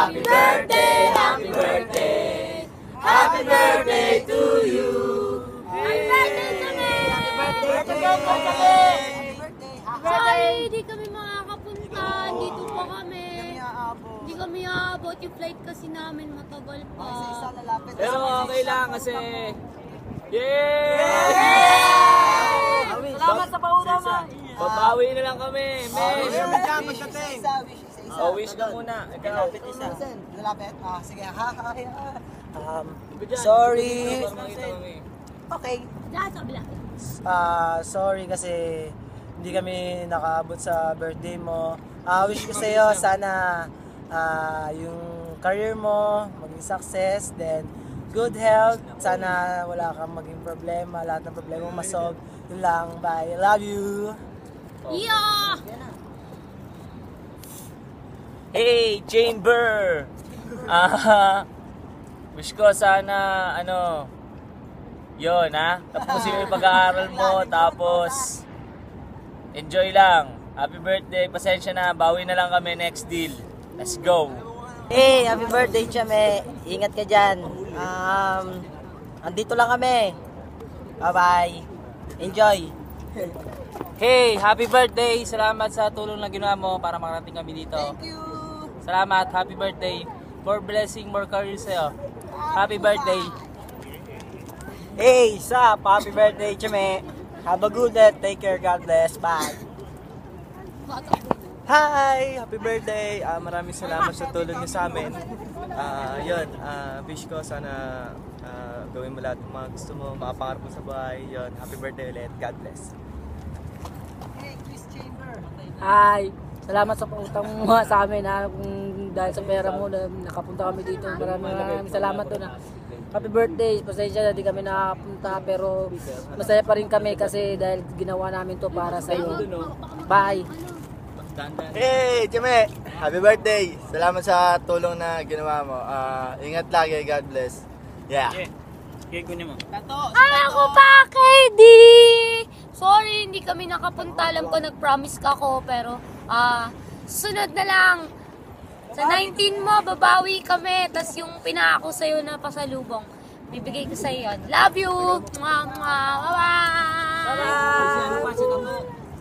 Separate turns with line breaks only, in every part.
Happy birthday, happy birthday, happy birthday to you.
Happy birthday kami!
Happy birthday,
Sorry, di kami makakapunta. Dito pa kami. Hindi kami aabot. Yung flight kasi namin matagal pa.
Pero okay lang kasi... Yay!
Salamat sa pauna mo.
Babawi na lang kami.
Wish mo dyan, magdating.
Oh, wish ka muna. Ikaw.
Lalapit isa. Lalapit? Ah, sige. Sorry. Okay.
Diyan sa kabila.
Sorry kasi hindi kami nakaabot sa birthday mo. Wish ko sa'yo sana yung career mo maging success, then good health. Sana wala kang maging problema, lahat ng problema mo masolve. Yun lang, bye. I love you.
Yeah!
Hey, Chamber! Wish ko sana, yun tapusin mo yung pag-aaral mo, tapos enjoy lang. Happy birthday, pasensya na, bawi na lang kami next deal. Let's go!
Hey, happy birthday, Chame. Ingat ka dyan. Andito lang kami. Bye-bye. Enjoy.
Hey, happy birthday! Salamat sa tulong na ginawa mo para makarating kami dito.
Thank you.
Salamat, happy birthday. More blessing, more career sa'yo. Happy birthday.
Hey, sup? Happy birthday, Chame. Have a good day. Take care. God bless. Bye. Hi! Happy birthday! Maraming salamat sa tulong niyo sa amin. Wish ko sana gawin mo lahat ng mga gusto mo, makapangarap mo sa buhay. Yun, happy birthday ulit. God bless. Hey, Chris Chamber!
Hi! Salamat sa pautang mo sa amin kung dahil sa pera mo nakapunta kami dito. Maraming salamat doon Happy birthday! Pasensya na di kami nakapunta pero masaya pa rin kami kasi dahil ginawa namin to para sa iyo. Bye!
Hey, Chame! Happy birthday! Salamat sa tulong na ginawa mo. Ingat lagi, God bless. Yeah.
Ako pa, KD! Sorry, hindi kami nakapunta. Alam ko, nag-promise ka ko. Pero, sunod na lang. Sa 19 mo, babawi kami. Tapos yung pinako sa'yo na pasalubong, bibigay ko sa'yo yun. Love you! Bye-bye!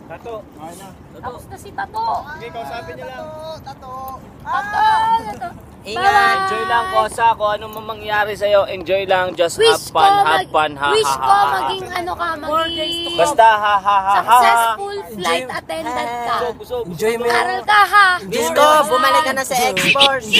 Tato.
Tapos na si Tato.
Sige, kausapin niyo lang.
Tato.
Ingat!
Enjoy lang, Kosa. Kung anong mangyari sa'yo, enjoy lang. Just have
Wish
fun,
ko,
have fun, ha,
wish
ha,
ko
ha, ha.
maging maging
Basta, ha, ha, ha, ha, ha.
successful flight attendant ka.
Enjoy mo
Aral ka ha.
Wish ko, bumalik ka na sa X-Force.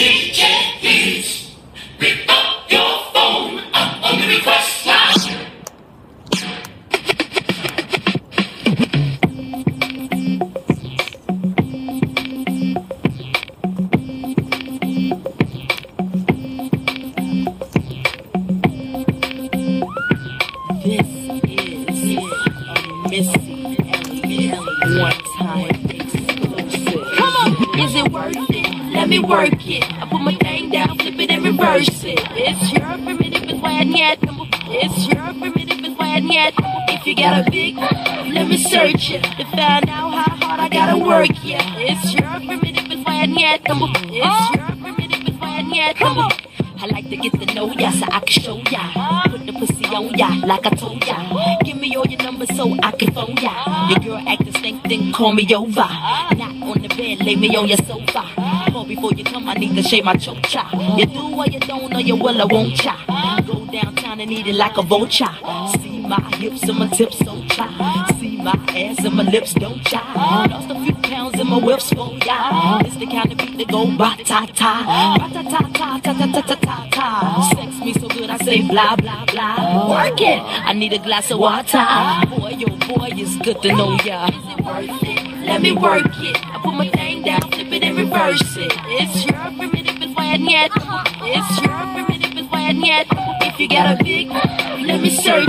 Is it worth it? Let me work it. I put my thing down, flip it and reverse it. It's your primitive is why I need. It's your primitive is why I need. If you got a big, let me search it to find out how hard I gotta work. Yeah, it's your primitive is why I need. It's your primitive is why I need. I like to get to know ya so I can show ya. Put the pussy on ya like I told ya. Give me all your numbers so I can phone ya. Your girl acting stink, then call me over. Not on the bed, lay me on your sofa. Call before you come, I need to shave my chocha. You do or you don't, or you will, I won't cha. Go downtown and eat it like a vulture. See my hips and my tips, don't cha. See my ass and my lips, don't cha. Lost a few pounds in my whips, oh yeah. It's the kind of beat that go ba-ta-ta. Ba-ta-ta-ta-ta-ta-ta-ta-ta. Sex me so good, I say blah, blah, blah. Work it, I need a glass of water. Boy, oh boy, it's good to know ya. Is it worth it? Let me work it. I put my thing down, flip it and reverse it. It's your primitive, it's why I need. It's your primitive, it's why I need. If you got a big, let me search.